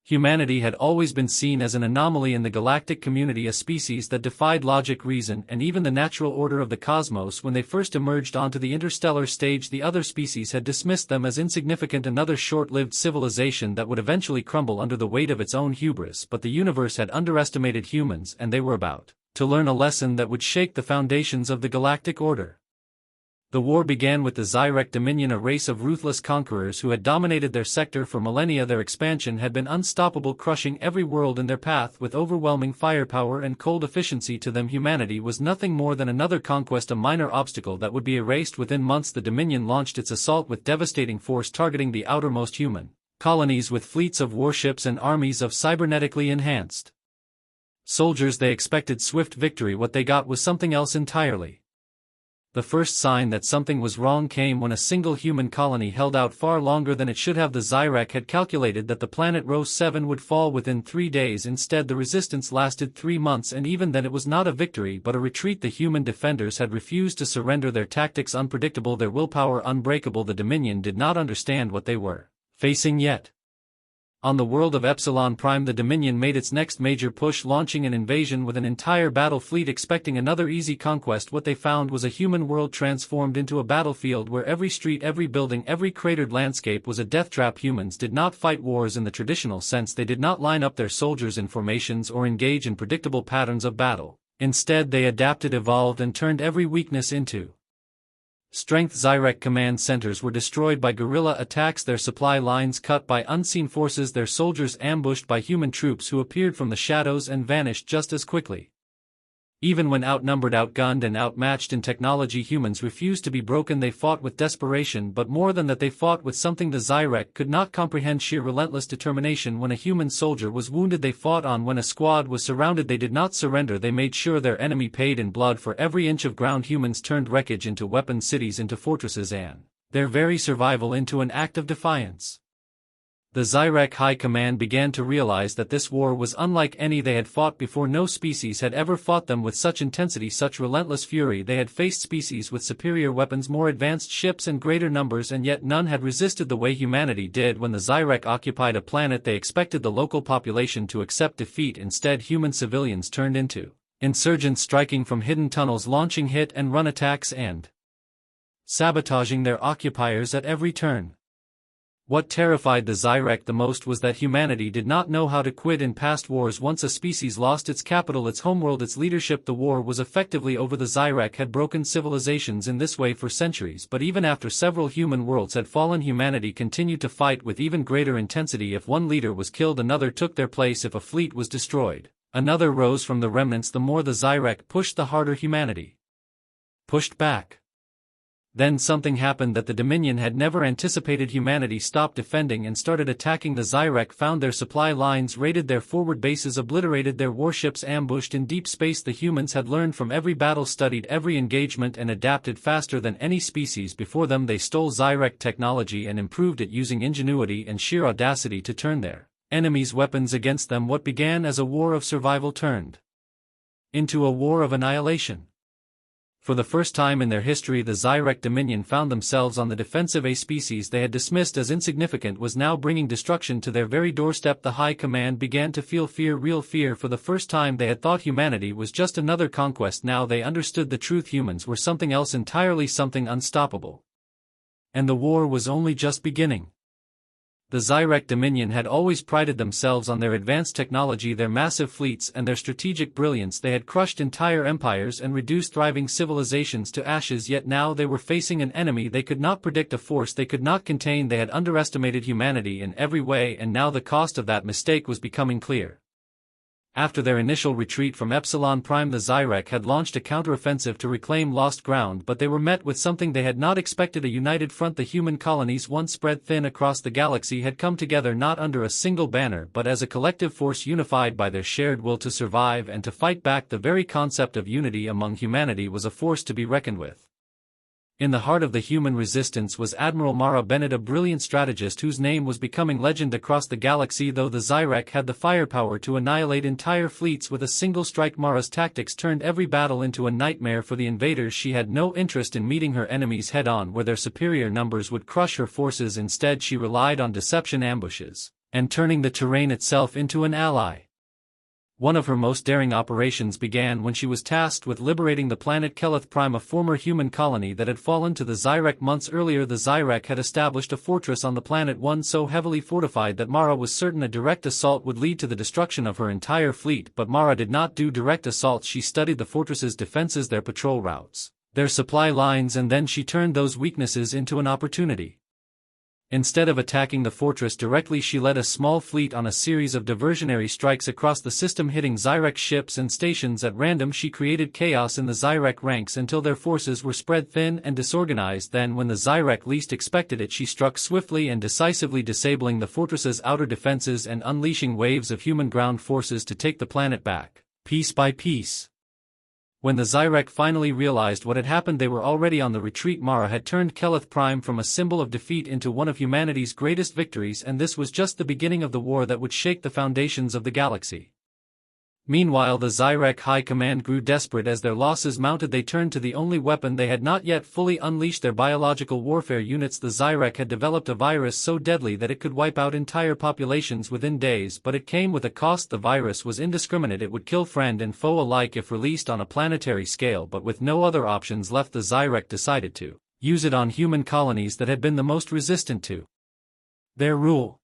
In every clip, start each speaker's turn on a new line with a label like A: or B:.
A: Humanity had always been seen as an anomaly in the galactic community, a species that defied logic, reason, and even the natural order of the cosmos. When they first emerged onto the interstellar stage, the other species had dismissed them as insignificant, another short-lived civilization that would eventually crumble under the weight of its own hubris. But the universe had underestimated humans, and they were about to learn a lesson that would shake the foundations of the galactic order. The war began with the Zyrek Dominion, a race of ruthless conquerors who had dominated their sector for millennia. Their expansion had been unstoppable, crushing every world in their path with overwhelming firepower and cold efficiency. To them, humanity was nothing more than another conquest, a minor obstacle that would be erased within months. The Dominion launched its assault with devastating force, targeting the outermost human colonies with fleets of warships and armies of cybernetically enhanced soldiers. They expected swift victory. What they got was something else entirely. The first sign that something was wrong came when a single human colony held out far longer than it should have. The Zyrek had calculated that the planet Rho 7 would fall within 3 days. Instead, the resistance lasted 3 months, and even then it was not a victory but a retreat. The human defenders had refused to surrender, their tactics unpredictable, their willpower unbreakable. The Dominion did not understand what they were facing yet. On the world of Epsilon Prime, the Dominion made its next major push, launching an invasion with an entire battle fleet, expecting another easy conquest. What they found was a human world transformed into a battlefield where every street, every building, every cratered landscape was a death trap. Humans did not fight wars in the traditional sense. They did not line up their soldiers in formations or engage in predictable patterns of battle. Instead, they adapted, evolved, and turned every weakness into strength. Zyrek command centers were destroyed by guerrilla attacks, their supply lines cut by unseen forces, their soldiers ambushed by human troops who appeared from the shadows and vanished just as quickly. Even when outnumbered, outgunned, and outmatched in technology, humans refused to be broken. They fought with desperation, but more than that, they fought with something the Zyrek could not comprehend: sheer relentless determination. When a human soldier was wounded, they fought on. When a squad was surrounded, they did not surrender. They made sure their enemy paid in blood for every inch of ground. Humans turned wreckage into weapons, cities into fortresses, and their very survival into an act of defiance. The Zyrek High Command began to realize that this war was unlike any they had fought before. No species had ever fought them with such intensity, such relentless fury. They had faced species with superior weapons, more advanced ships, and greater numbers, and yet none had resisted the way humanity did. When the Zyrek occupied a planet, they expected the local population to accept defeat. Instead, human civilians turned into insurgents, striking from hidden tunnels, launching hit-and-run attacks, and sabotaging their occupiers at every turn. What terrified the Zyrek the most was that humanity did not know how to quit. In past wars, once a species lost its capital, its homeworld, its leadership, the war was effectively over. The Zyrek had broken civilizations in this way for centuries, but even after several human worlds had fallen, humanity continued to fight with even greater intensity. If one leader was killed, another took their place. If a fleet was destroyed, another rose from the remnants. The more the Zyrek pushed, the harder humanity pushed back. Then something happened that the Dominion had never anticipated. Humanity stopped defending and started attacking. The Zyrek found their supply lines, raided their forward bases, obliterated their warships, ambushed in deep space. The humans had learned from every battle, studied every engagement, and adapted faster than any species before them. They stole Zyrek technology and improved it, using ingenuity and sheer audacity to turn their enemies' weapons against them. What began as a war of survival turned into a war of annihilation. For the first time in their history, the Zyrek Dominion found themselves on the defensive. A species they had dismissed as insignificant was now bringing destruction to their very doorstep. The High Command began to feel fear, real fear. For the first time, they had thought humanity was just another conquest. Now they understood the truth: humans were something else entirely, something unstoppable. And the war was only just beginning. The Zyrek Dominion had always prided themselves on their advanced technology, their massive fleets, and their strategic brilliance. They had crushed entire empires and reduced thriving civilizations to ashes, yet now they were facing an enemy they could not predict, a force they could not contain. They had underestimated humanity in every way, and now the cost of that mistake was becoming clear. After their initial retreat from Epsilon Prime, the Zyrek had launched a counteroffensive to reclaim lost ground, but they were met with something they had not expected: a united front. The human colonies, once spread thin across the galaxy, had come together not under a single banner but as a collective force, unified by their shared will to survive and to fight back. The very concept of unity among humanity was a force to be reckoned with. In the heart of the human resistance was Admiral Mara Bennett, a brilliant strategist whose name was becoming legend across the galaxy. Though the Zyrek had the firepower to annihilate entire fleets with a single strike, Mara's tactics turned every battle into a nightmare for the invaders. She had no interest in meeting her enemies head-on, where their superior numbers would crush her forces. Instead, she relied on deception, ambushes, and turning the terrain itself into an ally. One of her most daring operations began when she was tasked with liberating the planet Keleth Prime, a former human colony that had fallen to the Zyrek months earlier. The Zyrek had established a fortress on the planet, one so heavily fortified that Mara was certain a direct assault would lead to the destruction of her entire fleet. But Mara did not do direct assaults. She studied the fortress's defenses, their patrol routes, their supply lines, and then she turned those weaknesses into an opportunity. Instead of attacking the fortress directly, she led a small fleet on a series of diversionary strikes across the system, hitting Zyrek ships and stations at random. She created chaos in the Zyrek ranks until their forces were spread thin and disorganized. Then, when the Zyrek least expected it, she struck swiftly and decisively, disabling the fortress's outer defenses and unleashing waves of human ground forces to take the planet back, piece by piece. When the Zyrek finally realized what had happened, they were already on the retreat. Mara had turned Keleth Prime from a symbol of defeat into one of humanity's greatest victories, and this was just the beginning of the war that would shake the foundations of the galaxy. Meanwhile, the Zyrek High Command grew desperate as their losses mounted. They turned to the only weapon they had not yet fully unleashed, their biological warfare units. The Zyrek had developed a virus so deadly that it could wipe out entire populations within days, but it came with a cost. The virus was indiscriminate. It would kill friend and foe alike if released on a planetary scale, but with no other options left, the Zyrek decided to use it on human colonies that had been the most resistant to their rule.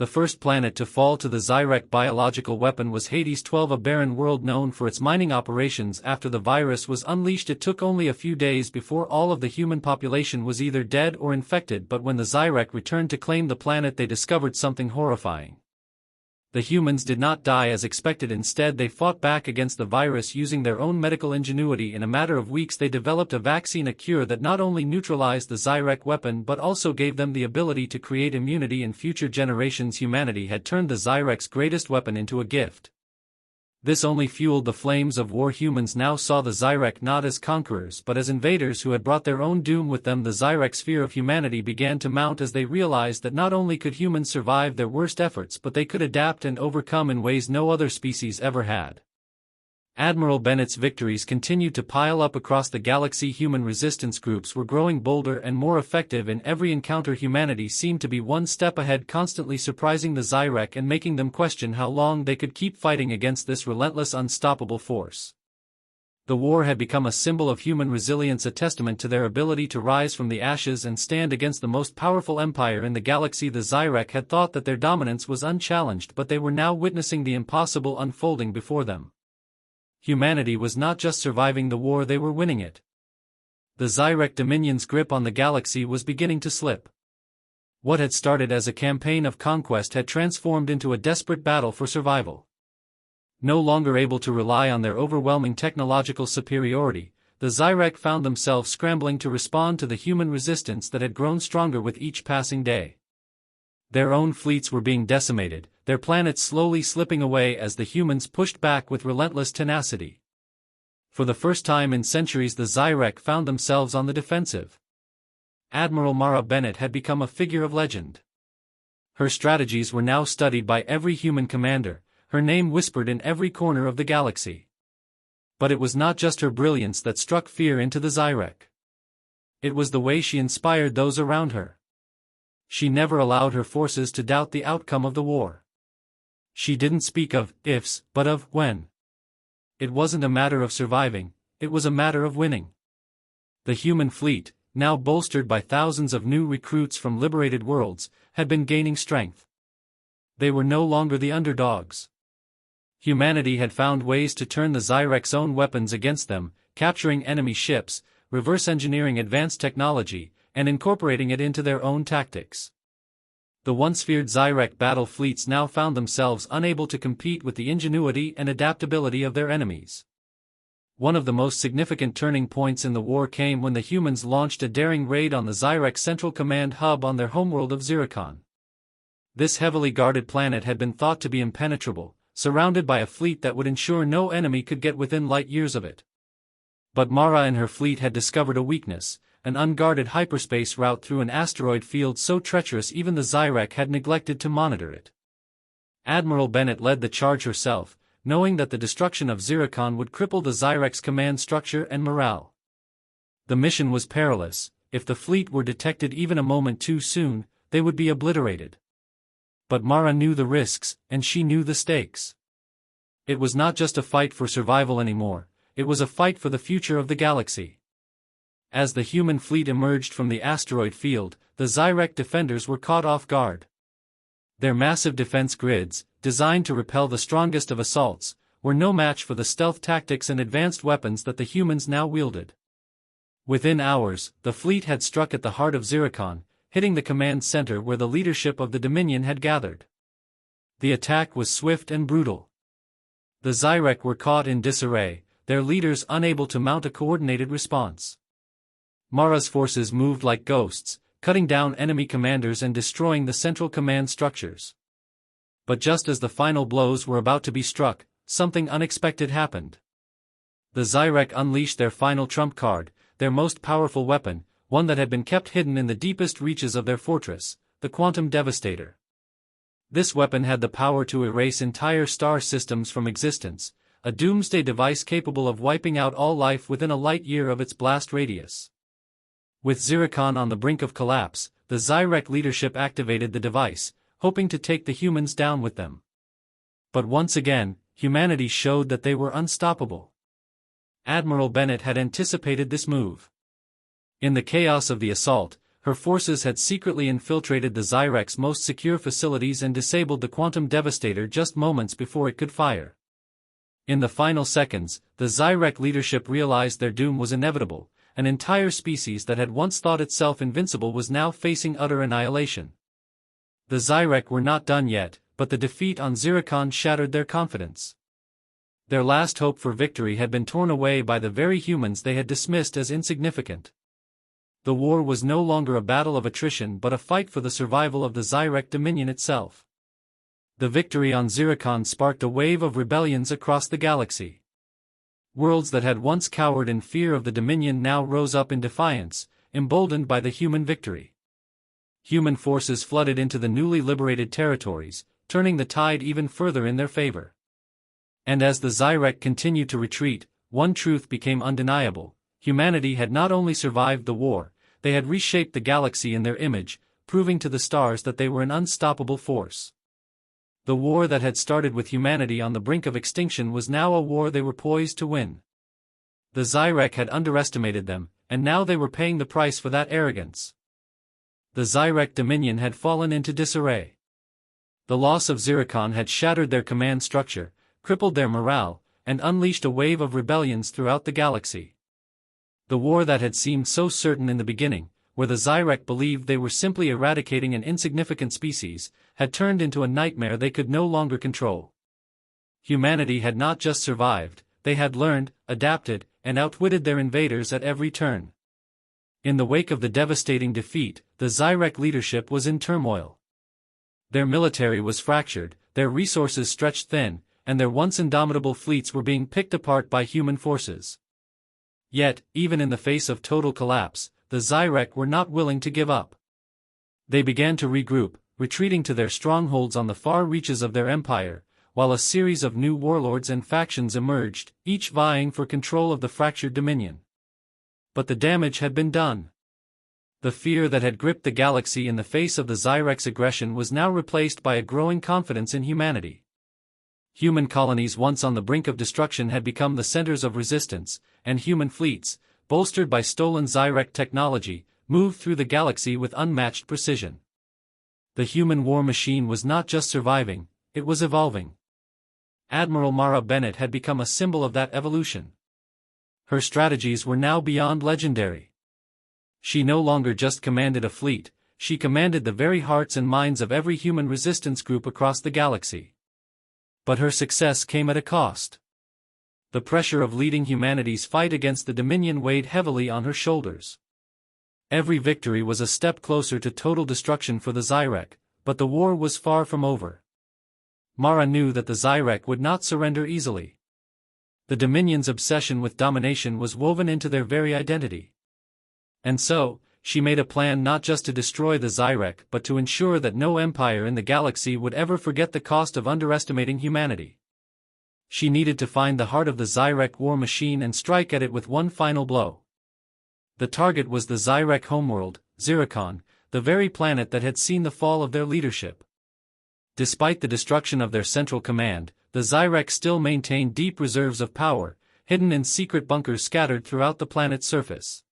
A: The first planet to fall to the Zyrek biological weapon was Hades 12, a barren world known for its mining operations. After the virus was unleashed, it took only a few days before all of the human population was either dead or infected, but when the Zyrek returned to claim the planet, they discovered something horrifying. The humans did not die as expected. Instead, they fought back against the virus using their own medical ingenuity. In a matter of weeks, they developed a vaccine, a cure that not only neutralized the Zyrek weapon but also gave them the ability to create immunity in future generations. Humanity had turned the Zyrek's greatest weapon into a gift. This only fueled the flames of war. Humans now saw the Zyrek not as conquerors but as invaders who had brought their own doom with them. The Zyrek's fear of humanity began to mount as they realized that not only could humans survive their worst efforts, but they could adapt and overcome in ways no other species ever had. Admiral Bennett's victories continued to pile up across the galaxy. Human resistance groups were growing bolder and more effective in every encounter. Humanity seemed to be one step ahead, constantly surprising the Zyrek and making them question how long they could keep fighting against this relentless, unstoppable force. The war had become a symbol of human resilience, a testament to their ability to rise from the ashes and stand against the most powerful empire in the galaxy. The Zyrek had thought that their dominance was unchallenged, but they were now witnessing the impossible unfolding before them. Humanity was not just surviving the war, they were winning it. The Zyrek Dominion's grip on the galaxy was beginning to slip. What had started as a campaign of conquest had transformed into a desperate battle for survival. No longer able to rely on their overwhelming technological superiority, the Zyrek found themselves scrambling to respond to the human resistance that had grown stronger with each passing day. Their own fleets were being decimated, their planet slowly slipping away as the humans pushed back with relentless tenacity. For the first time in centuries, the Zyrek found themselves on the defensive. Admiral Mara Bennett had become a figure of legend. Her strategies were now studied by every human commander, her name whispered in every corner of the galaxy. But it was not just her brilliance that struck fear into the Zyrek. It was the way she inspired those around her. She never allowed her forces to doubt the outcome of the war. She didn't speak of ifs, but of when. It wasn't a matter of surviving, it was a matter of winning. The human fleet, now bolstered by thousands of new recruits from liberated worlds, had been gaining strength. They were no longer the underdogs. Humanity had found ways to turn the Zyrek's own weapons against them, capturing enemy ships, reverse engineering advanced technology, and incorporating it into their own tactics. The once feared Zyrek battle fleets now found themselves unable to compete with the ingenuity and adaptability of their enemies. One of the most significant turning points in the war came when the humans launched a daring raid on the Zyrek Central Command hub on their homeworld of Zyricon. This heavily guarded planet had been thought to be impenetrable, surrounded by a fleet that would ensure no enemy could get within light years of it. But Mara and her fleet had discovered a weakness, an unguarded hyperspace route through an asteroid field so treacherous even the Zyrek had neglected to monitor it. Admiral Bennett led the charge herself, knowing that the destruction of Zyricon would cripple the Zyrek's command structure and morale. The mission was perilous. If the fleet were detected even a moment too soon, they would be obliterated. But Mara knew the risks, and she knew the stakes. It was not just a fight for survival anymore, it was a fight for the future of the galaxy. As the human fleet emerged from the asteroid field, the Zyrek defenders were caught off guard. Their massive defense grids, designed to repel the strongest of assaults, were no match for the stealth tactics and advanced weapons that the humans now wielded. Within hours, the fleet had struck at the heart of Zyrek, hitting the command center where the leadership of the Dominion had gathered. The attack was swift and brutal. The Zyrek were caught in disarray, their leaders unable to mount a coordinated response. Mara's forces moved like ghosts, cutting down enemy commanders and destroying the central command structures. But just as the final blows were about to be struck, something unexpected happened. The Zyrek unleashed their final trump card, their most powerful weapon, one that had been kept hidden in the deepest reaches of their fortress, the Quantum Devastator. This weapon had the power to erase entire star systems from existence, a doomsday device capable of wiping out all life within a light year of its blast radius. With Zyrek on the brink of collapse, the Zyrek leadership activated the device, hoping to take the humans down with them. But once again, humanity showed that they were unstoppable. Admiral Bennett had anticipated this move. In the chaos of the assault, her forces had secretly infiltrated the Zyrek's most secure facilities and disabled the Quantum Devastator just moments before it could fire. In the final seconds, the Zyrek leadership realized their doom was inevitable. An entire species that had once thought itself invincible was now facing utter annihilation. The Zyrek were not done yet, but the defeat on Zyrek shattered their confidence. Their last hope for victory had been torn away by the very humans they had dismissed as insignificant. The war was no longer a battle of attrition but a fight for the survival of the Zyrek Dominion itself. The victory on Zyrek sparked a wave of rebellions across the galaxy. Worlds that had once cowered in fear of the Dominion now rose up in defiance, emboldened by the human victory. Human forces flooded into the newly liberated territories, turning the tide even further in their favor. And as the Zyrek continued to retreat, one truth became undeniable: humanity had not only survived the war, they had reshaped the galaxy in their image, proving to the stars that they were an unstoppable force. The war that had started with humanity on the brink of extinction was now a war they were poised to win. The Zyrek had underestimated them, and now they were paying the price for that arrogance. The Zyrek Dominion had fallen into disarray. The loss of Zyrek had shattered their command structure, crippled their morale, and unleashed a wave of rebellions throughout the galaxy. The war that had seemed so certain in the beginning, where the Zyrek believed they were simply eradicating an insignificant species, had turned into a nightmare they could no longer control. Humanity had not just survived, they had learned, adapted, and outwitted their invaders at every turn. In the wake of the devastating defeat, the Zyrek leadership was in turmoil. Their military was fractured, their resources stretched thin, and their once indomitable fleets were being picked apart by human forces. Yet, even in the face of total collapse, the Zyrek were not willing to give up. They began to regroup, retreating to their strongholds on the far reaches of their empire, while a series of new warlords and factions emerged, each vying for control of the fractured dominion. But the damage had been done. The fear that had gripped the galaxy in the face of the Zyrek's aggression was now replaced by a growing confidence in humanity. Human colonies once on the brink of destruction had become the centers of resistance, and human fleets, bolstered by stolen Zyrek technology, moved through the galaxy with unmatched precision. The human war machine was not just surviving, it was evolving. Admiral Mara Bennett had become a symbol of that evolution. Her strategies were now beyond legendary. She no longer just commanded a fleet, she commanded the very hearts and minds of every human resistance group across the galaxy. But her success came at a cost. The pressure of leading humanity's fight against the Dominion weighed heavily on her shoulders. Every victory was a step closer to total destruction for the Zyrek, but the war was far from over. Mara knew that the Zyrek would not surrender easily. The Dominion's obsession with domination was woven into their very identity. And so, she made a plan not just to destroy the Zyrek but to ensure that no empire in the galaxy would ever forget the cost of underestimating humanity. She needed to find the heart of the Zyrek war machine and strike at it with one final blow. The target was the Zyrek homeworld, Zyrek, the very planet that had seen the fall of their leadership. despite the destruction of their central command, the Zyrek still maintained deep reserves of power, hidden in secret bunkers scattered throughout the planet's surface.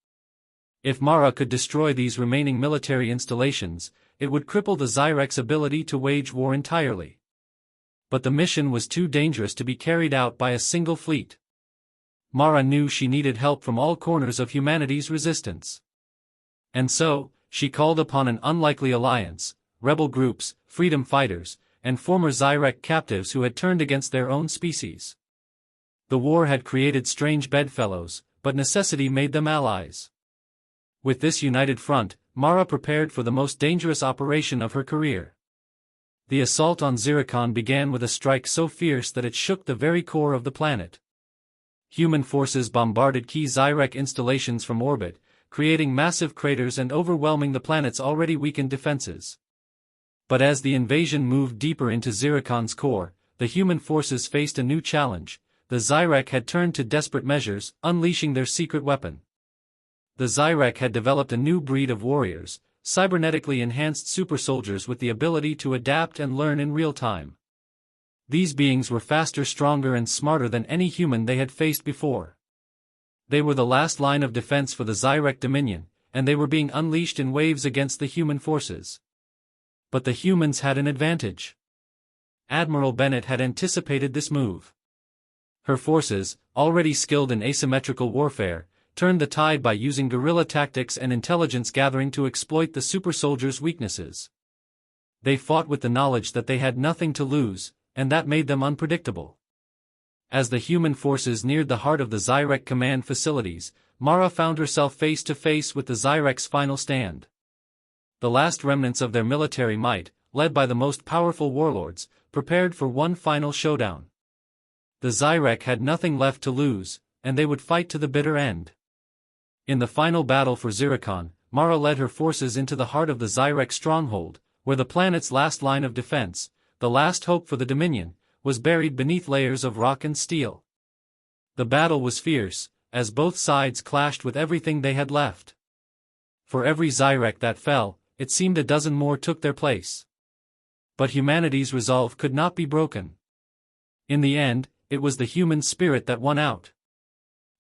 A: If Mara could destroy these remaining military installations, it would cripple the Zyrek's ability to wage war entirely. But the mission was too dangerous to be carried out by a single fleet. Mara knew she needed help from all corners of humanity's resistance. And so, she called upon an unlikely alliance: rebel groups, freedom fighters, and former Zyrek captives who had turned against their own species. The war had created strange bedfellows, but necessity made them allies. With this united front, Mara prepared for the most dangerous operation of her career. The assault on Zyrek began with a strike so fierce that it shook the very core of the planet. Human forces bombarded key Zyrek installations from orbit, creating massive craters and overwhelming the planet's already weakened defenses. But as the invasion moved deeper into Zyrek's core, the human forces faced a new challenge. The Zyrek had turned to desperate measures, unleashing their secret weapon. The Zyrek had developed a new breed of warriors, cybernetically enhanced super soldiers with the ability to adapt and learn in real time. These beings were faster, stronger, and smarter than any human they had faced before. They were the last line of defense for the Zyrek Dominion, and they were being unleashed in waves against the human forces. But the humans had an advantage. Admiral Bennett had anticipated this move. Her forces, already skilled in asymmetrical warfare, turned the tide by using guerrilla tactics and intelligence gathering to exploit the super soldiers' weaknesses. They fought with the knowledge that they had nothing to lose, and that made them unpredictable. As the human forces neared the heart of the Zyrek command facilities, Mara found herself face to face with the Zyrek's final stand. The last remnants of their military might, led by the most powerful warlords, prepared for one final showdown. The Zyrek had nothing left to lose, and they would fight to the bitter end. In the final battle for Zyrek, Mara led her forces into the heart of the Zyrek stronghold, where the planet's last line of defense, the last hope for the Dominion, was buried beneath layers of rock and steel. The battle was fierce, as both sides clashed with everything they had left. For every Zyrek that fell, it seemed a dozen more took their place. But humanity's resolve could not be broken. In the end, it was the human spirit that won out.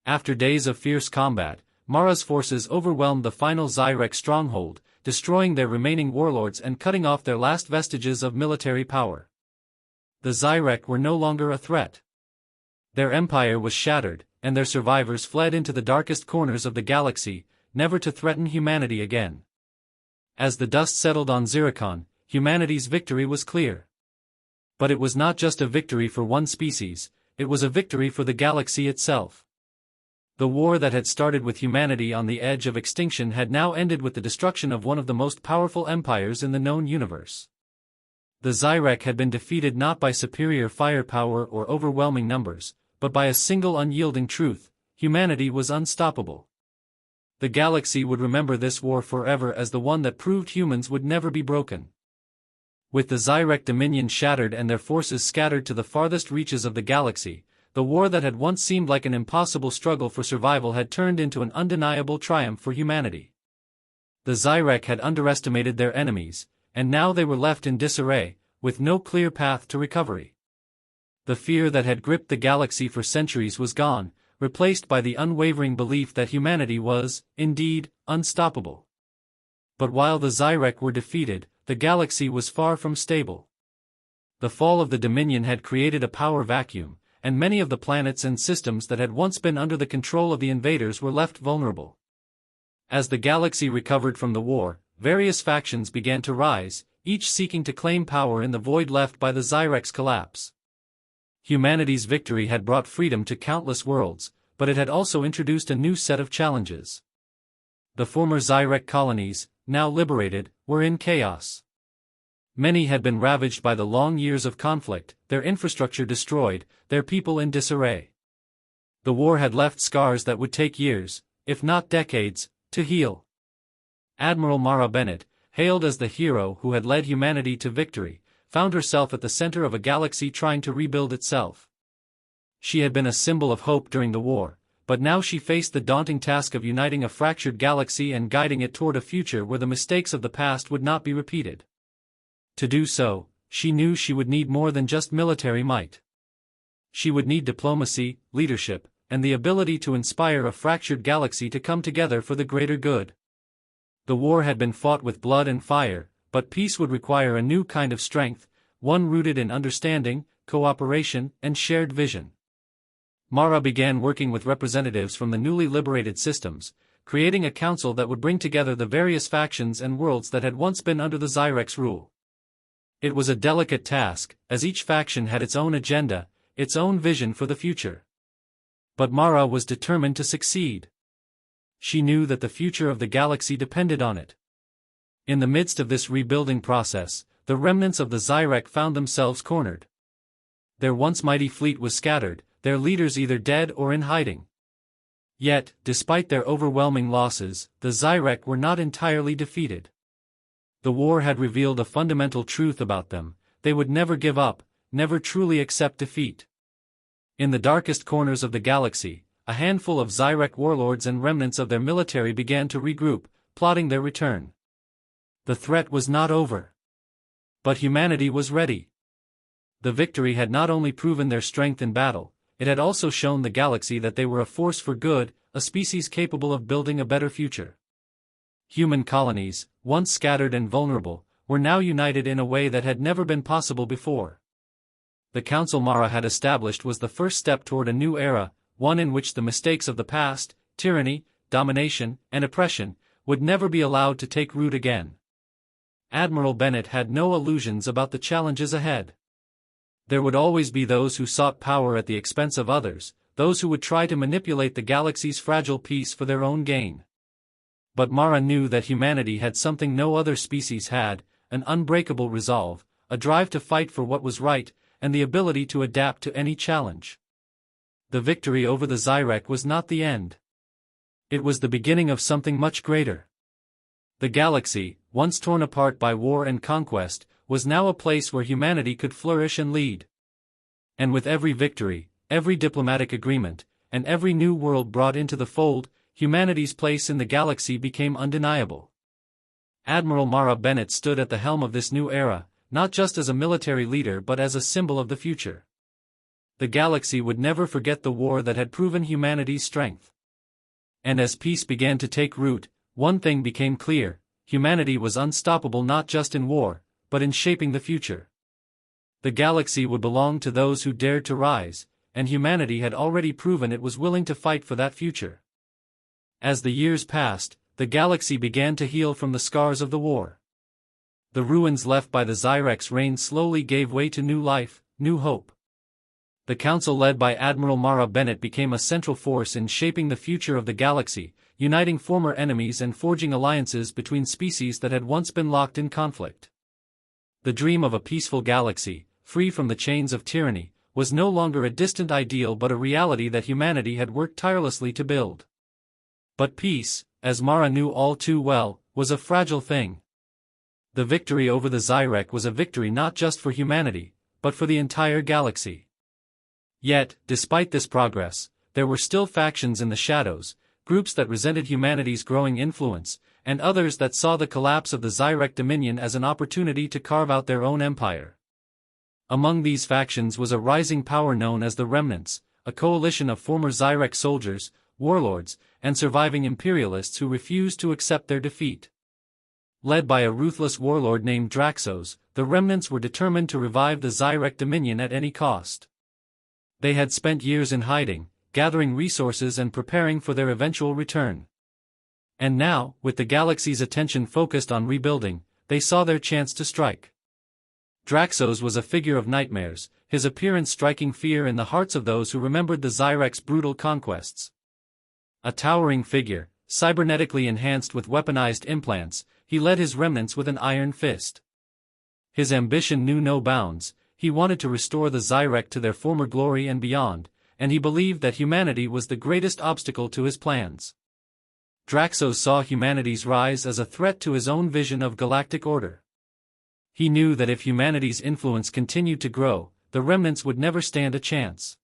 A: After days of fierce combat, Mara's forces overwhelmed the final Zyrek stronghold, destroying their remaining warlords and cutting off their last vestiges of military power. The Zyrek were no longer a threat. Their empire was shattered, and their survivors fled into the darkest corners of the galaxy, never to threaten humanity again. As the dust settled on Zyrek, humanity's victory was clear. But it was not just a victory for one species, it was a victory for the galaxy itself. The war that had started with humanity on the edge of extinction had now ended with the destruction of one of the most powerful empires in the known universe. The Zyrek had been defeated not by superior firepower or overwhelming numbers, but by a single unyielding truth: humanity was unstoppable. The galaxy would remember this war forever as the one that proved humans would never be broken. With the Zyrek Dominion shattered and their forces scattered to the farthest reaches of the galaxy, the war that had once seemed like an impossible struggle for survival had turned into an undeniable triumph for humanity. The Zyrek had underestimated their enemies, and now they were left in disarray, with no clear path to recovery. The fear that had gripped the galaxy for centuries was gone, replaced by the unwavering belief that humanity was, indeed, unstoppable. But while the Zyrek were defeated, the galaxy was far from stable. The fall of the Dominion had created a power vacuum, and many of the planets and systems that had once been under the control of the invaders were left vulnerable. As the galaxy recovered from the war, various factions began to rise, each seeking to claim power in the void left by the Zyrek's collapse. Humanity's victory had brought freedom to countless worlds, but it had also introduced a new set of challenges. The former Zyrek colonies, now liberated, were in chaos. Many had been ravaged by the long years of conflict, their infrastructure destroyed, their people in disarray. The war had left scars that would take years, if not decades, to heal. Admiral Mara Bennett, hailed as the hero who had led humanity to victory, found herself at the center of a galaxy trying to rebuild itself. She had been a symbol of hope during the war, but now she faced the daunting task of uniting a fractured galaxy and guiding it toward a future where the mistakes of the past would not be repeated. To do so, she knew she would need more than just military might. She would need diplomacy, leadership, and the ability to inspire a fractured galaxy to come together for the greater good. The war had been fought with blood and fire, but peace would require a new kind of strength, one rooted in understanding, cooperation, and shared vision. Mara began working with representatives from the newly liberated systems, creating a council that would bring together the various factions and worlds that had once been under the Zyrek's rule. It was a delicate task, as each faction had its own agenda, its own vision for the future. But Mara was determined to succeed. She knew that the future of the galaxy depended on it. In the midst of this rebuilding process, the remnants of the Zyrek found themselves cornered. Their once mighty fleet was scattered, their leaders either dead or in hiding. Yet, despite their overwhelming losses, the Zyrek were not entirely defeated. The war had revealed a fundamental truth about them: they would never give up, never truly accept defeat. In the darkest corners of the galaxy, a handful of Zyrek warlords and remnants of their military began to regroup, plotting their return. The threat was not over. But humanity was ready. The victory had not only proven their strength in battle, it had also shown the galaxy that they were a force for good, a species capable of building a better future. Human colonies, once scattered and vulnerable, were now united in a way that had never been possible before. The council Mara had established was the first step toward a new era, one in which the mistakes of the past, tyranny, domination, and oppression, would never be allowed to take root again. Admiral Bennett had no illusions about the challenges ahead. There would always be those who sought power at the expense of others, those who would try to manipulate the galaxy's fragile peace for their own gain. But Mara knew that humanity had something no other species had: an unbreakable resolve, a drive to fight for what was right, and the ability to adapt to any challenge. The victory over the Zyrek was not the end. It was the beginning of something much greater. The galaxy, once torn apart by war and conquest, was now a place where humanity could flourish and lead. And with every victory, every diplomatic agreement, and every new world brought into the fold, humanity's place in the galaxy became undeniable. Admiral Mara Bennett stood at the helm of this new era, not just as a military leader but as a symbol of the future. The galaxy would never forget the war that had proven humanity's strength. And as peace began to take root, one thing became clear: humanity was unstoppable not just in war, but in shaping the future. The galaxy would belong to those who dared to rise, and humanity had already proven it was willing to fight for that future. As the years passed, the galaxy began to heal from the scars of the war. The ruins left by the Zyrek's reign slowly gave way to new life, new hope. The council led by Admiral Mara Bennett became a central force in shaping the future of the galaxy, uniting former enemies and forging alliances between species that had once been locked in conflict. The dream of a peaceful galaxy, free from the chains of tyranny, was no longer a distant ideal but a reality that humanity had worked tirelessly to build. But peace, as Mara knew all too well, was a fragile thing. The victory over the Zyrek was a victory not just for humanity, but for the entire galaxy. Yet, despite this progress, there were still factions in the shadows, groups that resented humanity's growing influence, and others that saw the collapse of the Zyrek Dominion as an opportunity to carve out their own empire. Among these factions was a rising power known as the Remnants, a coalition of former Zyrek soldiers, warlords, and surviving imperialists who refused to accept their defeat. Led by a ruthless warlord named Draxos, the Remnants were determined to revive the Zyrek Dominion at any cost. They had spent years in hiding, gathering resources and preparing for their eventual return. And now, with the galaxy's attention focused on rebuilding, they saw their chance to strike. Draxos was a figure of nightmares, his appearance striking fear in the hearts of those who remembered the Zyrek's brutal conquests. A towering figure, cybernetically enhanced with weaponized implants, he led his remnants with an iron fist. His ambition knew no bounds: he wanted to restore the Zyrek to their former glory and beyond, and he believed that humanity was the greatest obstacle to his plans. Draxos saw humanity's rise as a threat to his own vision of galactic order. He knew that if humanity's influence continued to grow, the remnants would never stand a chance.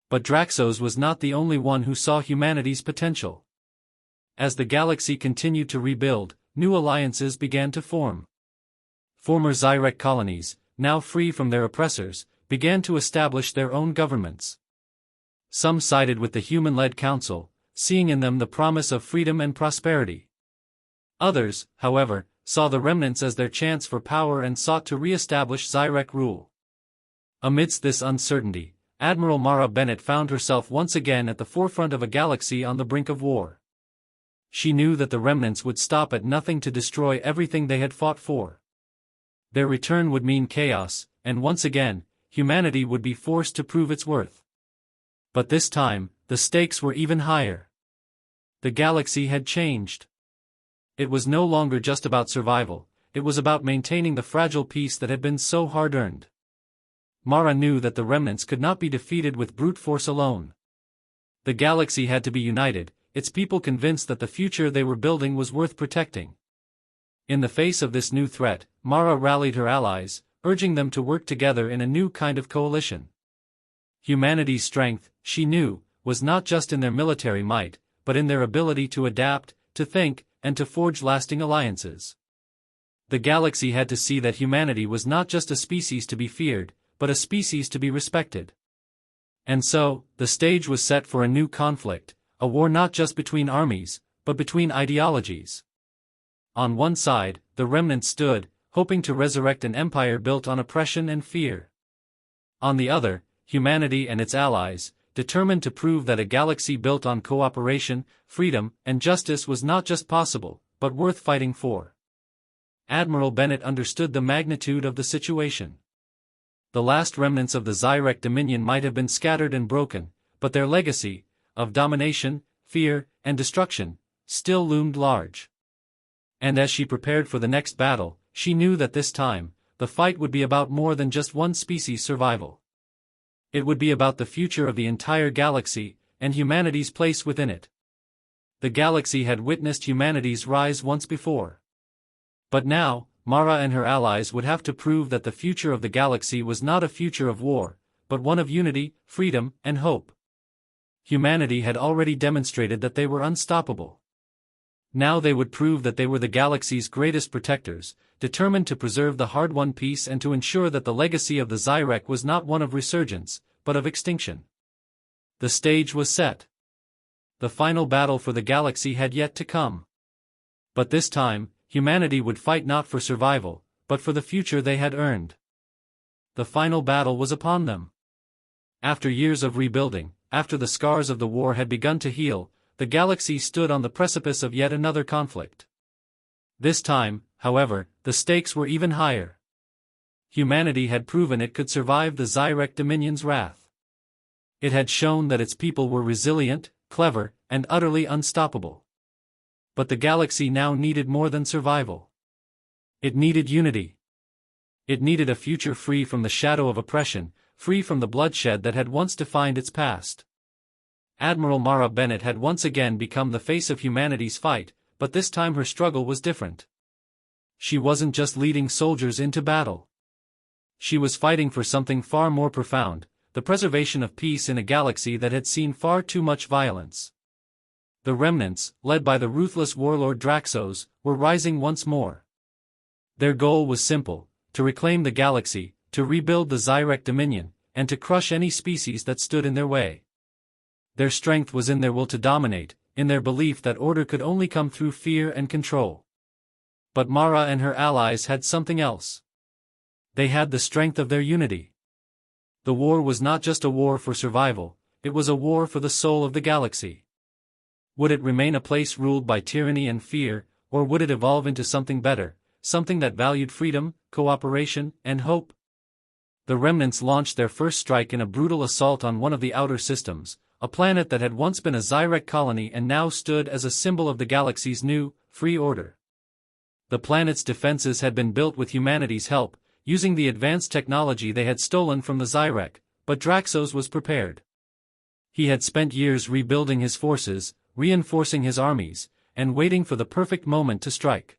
A: But Draxos was not the only one who saw humanity's potential. As the galaxy continued to rebuild, new alliances began to form. Former Zyrek colonies, now free from their oppressors, began to establish their own governments. Some sided with the human-led council, seeing in them the promise of freedom and prosperity. Others, however, saw the remnants as their chance for power and sought to re-establish Zyrek rule. Amidst this uncertainty, Admiral Mara Bennett found herself once again at the forefront of a galaxy on the brink of war. She knew that the remnants would stop at nothing to destroy everything they had fought for. Their return would mean chaos, and once again, humanity would be forced to prove its worth. But this time, the stakes were even higher. The galaxy had changed. It was no longer just about survival, it was about maintaining the fragile peace that had been so hard-earned. Mara knew that the remnants could not be defeated with brute force alone. The galaxy had to be united, its people convinced that the future they were building was worth protecting. In the face of this new threat, Mara rallied her allies, urging them to work together in a new kind of coalition. Humanity's strength, she knew, was not just in their military might, but in their ability to adapt, to think, and to forge lasting alliances. The galaxy had to see that humanity was not just a species to be feared, but a species to be respected. And so, the stage was set for a new conflict, a war not just between armies, but between ideologies. On one side, the remnants stood, hoping to resurrect an empire built on oppression and fear. On the other, humanity and its allies, determined to prove that a galaxy built on cooperation, freedom, and justice was not just possible, but worth fighting for. Admiral Bennett understood the magnitude of the situation. The last remnants of the Zyrek Dominion might have been scattered and broken, but their legacy, of domination, fear, and destruction, still loomed large. And as she prepared for the next battle, she knew that this time, the fight would be about more than just one species' survival. It would be about the future of the entire galaxy, and humanity's place within it. The galaxy had witnessed humanity's rise once before. But now, Mara and her allies would have to prove that the future of the galaxy was not a future of war, but one of unity, freedom, and hope. Humanity had already demonstrated that they were unstoppable. Now they would prove that they were the galaxy's greatest protectors, determined to preserve the hard-won peace and to ensure that the legacy of the Zyrek was not one of resurgence, but of extinction. The stage was set. The final battle for the galaxy had yet to come. But this time, humanity would fight not for survival, but for the future they had earned. The final battle was upon them. After years of rebuilding, after the scars of the war had begun to heal, the galaxy stood on the precipice of yet another conflict. This time, however, the stakes were even higher. Humanity had proven it could survive the Zyrek Dominion's wrath. It had shown that its people were resilient, clever, and utterly unstoppable. But the galaxy now needed more than survival. It needed unity. It needed a future free from the shadow of oppression, free from the bloodshed that had once defined its past. Admiral Mara Bennett had once again become the face of humanity's fight, but this time her struggle was different. She wasn't just leading soldiers into battle. She was fighting for something far more profound, the preservation of peace in a galaxy that had seen far too much violence. The remnants, led by the ruthless warlord Draxos, were rising once more. Their goal was simple: to reclaim the galaxy, to rebuild the Zyrek Dominion, and to crush any species that stood in their way. Their strength was in their will to dominate, in their belief that order could only come through fear and control. But Mara and her allies had something else. They had the strength of their unity. The war was not just a war for survival, it was a war for the soul of the galaxy. Would it remain a place ruled by tyranny and fear, or would it evolve into something better, something that valued freedom, cooperation, and hope? The remnants launched their first strike in a brutal assault on one of the outer systems, a planet that had once been a Zyrek colony and now stood as a symbol of the galaxy's new, free order. The planet's defenses had been built with humanity's help, using the advanced technology they had stolen from the Zyrek, but Draxos was prepared. He had spent years rebuilding his forces, reinforcing his armies, and waiting for the perfect moment to strike.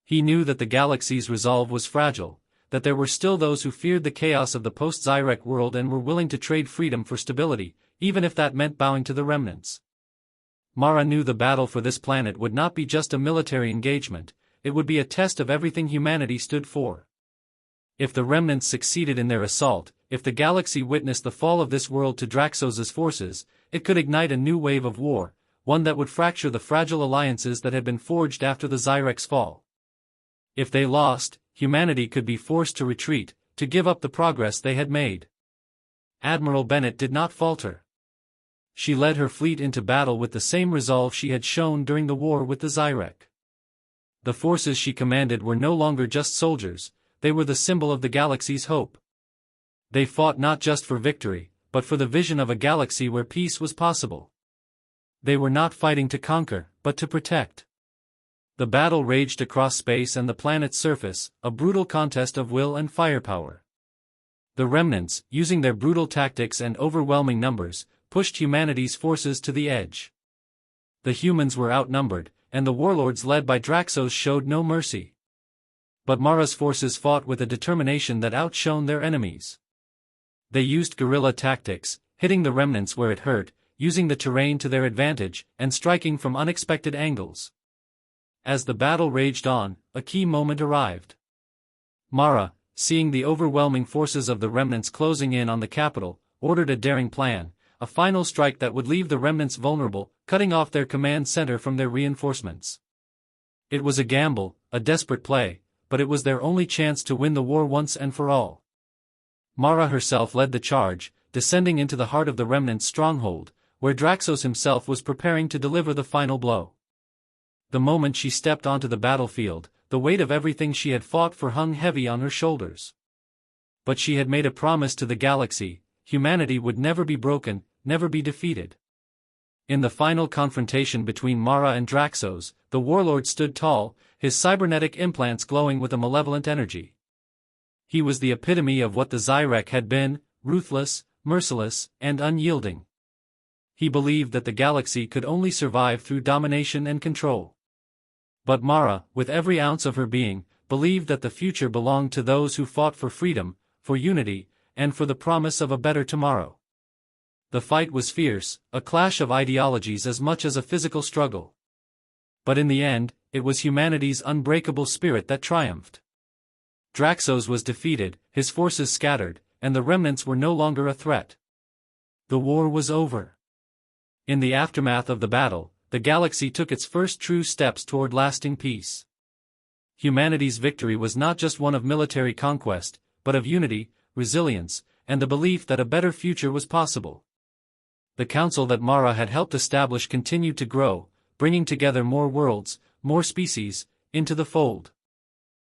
A: He knew that the galaxy's resolve was fragile, that there were still those who feared the chaos of the post-Zyrek world and were willing to trade freedom for stability, even if that meant bowing to the remnants. Mara knew the battle for this planet would not be just a military engagement, it would be a test of everything humanity stood for. If the Remnants succeeded in their assault, if the galaxy witnessed the fall of this world to Draxos' forces, it could ignite a new wave of war, one that would fracture the fragile alliances that had been forged after the Zyrek's fall. If they lost, humanity could be forced to retreat, to give up the progress they had made. Admiral Bennett did not falter. She led her fleet into battle with the same resolve she had shown during the war with the Zyrek. The forces she commanded were no longer just soldiers, they were the symbol of the galaxy's hope. They fought not just for victory, but for the vision of a galaxy where peace was possible. They were not fighting to conquer, but to protect. The battle raged across space and the planet's surface, a brutal contest of will and firepower. The Remnants, using their brutal tactics and overwhelming numbers, pushed humanity's forces to the edge. The humans were outnumbered, and the warlords led by Draxos showed no mercy. But Mara's forces fought with a determination that outshone their enemies. They used guerrilla tactics, hitting the Remnants where it hurt, using the terrain to their advantage, and striking from unexpected angles. As the battle raged on, a key moment arrived. Mara, seeing the overwhelming forces of the Remnants closing in on the capital, ordered a daring plan, a final strike that would leave the Remnants vulnerable, cutting off their command center from their reinforcements. It was a gamble, a desperate play, but it was their only chance to win the war once and for all. Mara herself led the charge, descending into the heart of the Remnants' stronghold, where Draxos himself was preparing to deliver the final blow. The moment she stepped onto the battlefield, the weight of everything she had fought for hung heavy on her shoulders. But she had made a promise to the galaxy: humanity would never be broken, never be defeated. In the final confrontation between Mara and Draxos, the warlord stood tall, his cybernetic implants glowing with a malevolent energy. He was the epitome of what the Zyrek had been: ruthless, merciless, and unyielding. He believed that the galaxy could only survive through domination and control. But Mara, with every ounce of her being, believed that the future belonged to those who fought for freedom, for unity, and for the promise of a better tomorrow. The fight was fierce, a clash of ideologies as much as a physical struggle. But in the end, it was humanity's unbreakable spirit that triumphed. Draxos was defeated, his forces scattered, and the Remnants were no longer a threat. The war was over. In the aftermath of the battle, the galaxy took its first true steps toward lasting peace. Humanity's victory was not just one of military conquest, but of unity, resilience, and the belief that a better future was possible. The council that Mara had helped establish continued to grow, bringing together more worlds, more species, into the fold.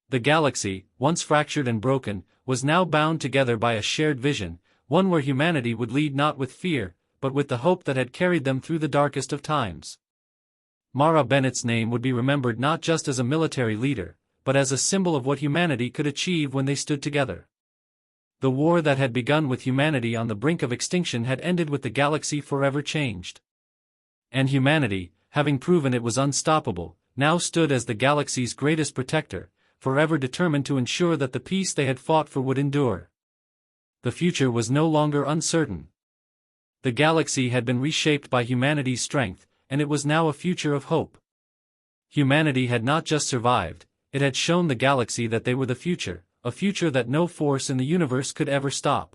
A: The galaxy, once fractured and broken, was now bound together by a shared vision, one where humanity would lead not with fear, but with the hope that had carried them through the darkest of times. Mara Bennett's name would be remembered not just as a military leader, but as a symbol of what humanity could achieve when they stood together. The war that had begun with humanity on the brink of extinction had ended with the galaxy forever changed. And humanity, having proven it was unstoppable, now stood as the galaxy's greatest protector, forever determined to ensure that the peace they had fought for would endure. The future was no longer uncertain. The galaxy had been reshaped by humanity's strength, and it was now a future of hope. Humanity had not just survived, it had shown the galaxy that they were the future, a future that no force in the universe could ever stop.